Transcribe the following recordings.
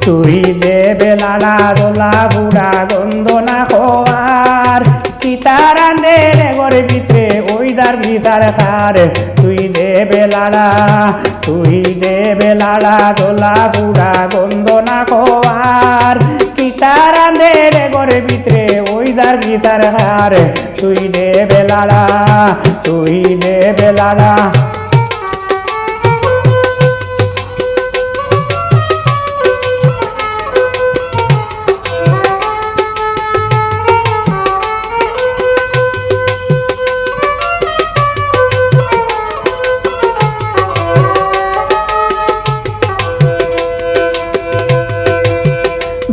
তুই দেবে লালা দোলা বুড়া গন্ধ না খোয়ার সীতারান্দে ঘরে ভিতরে ওইদার ভিতার খার তুই দেবে লালা দোলা বুড়া গন্ধ না খোয়ার সীতারান্দে ঘরে ভিতরে ওইদার ভিতার খার তুই দেবে লালা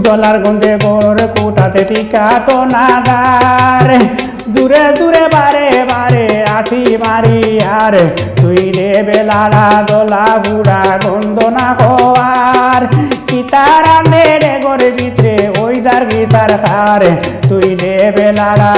দলার গন্ধে গোর কোটাতে টিকা তো নাগার দূরে দূরে বারে বারে আছি মারি আর তুই দেবে লালা দোলা বুড়া গন্ধ না হওয়ার সীতারামে রে গোরে ভিতরে ওইদার গীতার খার তুই দেবে লালা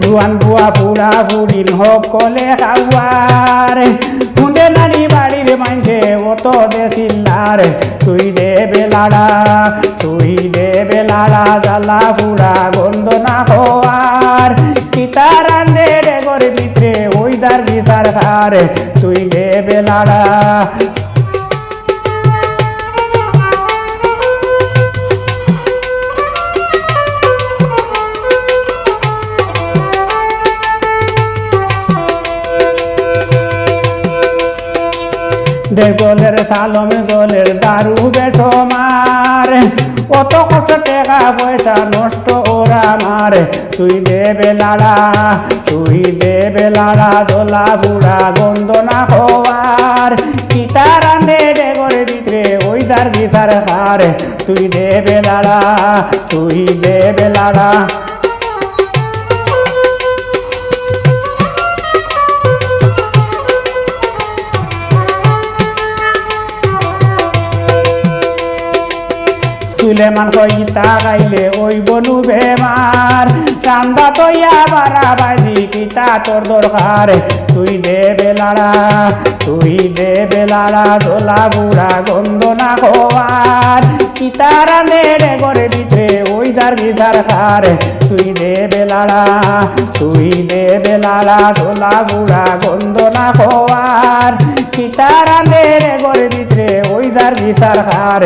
জুয়ান বুয়া বুড়া বুড়িন সকলে খাওয়ার মুন্ডে নানি বাড়ির মাঝে অত দেশিল্লার তুই দেবে লাড়া জ্বালা বুড়া গন্ধ না হওয়ার সীতারান্দে ঘরে ভিতরে ওইদার গীতার খার তুই দেবে লাড়া গলের সালম গলের দারু বেটো মার অত কত টাকা পয়সা নষ্ট ওরা মার তুই দেবে লাড়া দোলা বুড়া গন্ধ না হওয়ার সীতারান্দে ঘরে ভিতরে ওইদার গীতার হার তুই দেবে লাড়া সুলেমান কইতা গাইলে ওই বনু বেমার চান্দা তৈয়া বারা বাজি কিতা তোর দরকার তুই দেবে লাড়া দোলা বুড়া গন্ধ না হওয়ার সীতারামে ঘরে ভিতরে ওইদার গীতার খার তুই দেবে লাড়া দোলা বুড়া গন্ধ না হওয়ার সীতারামে ঘরে ভিতরে ওইদার গীতার খার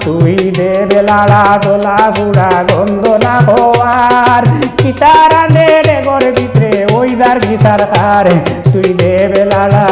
তুই দেবে লাড়া দোলা বুড়া গন্ধ না হওয়ার সীতারামে ঘরে ভিতরে ওইদার গীতার খার তুই দেবে লাড়া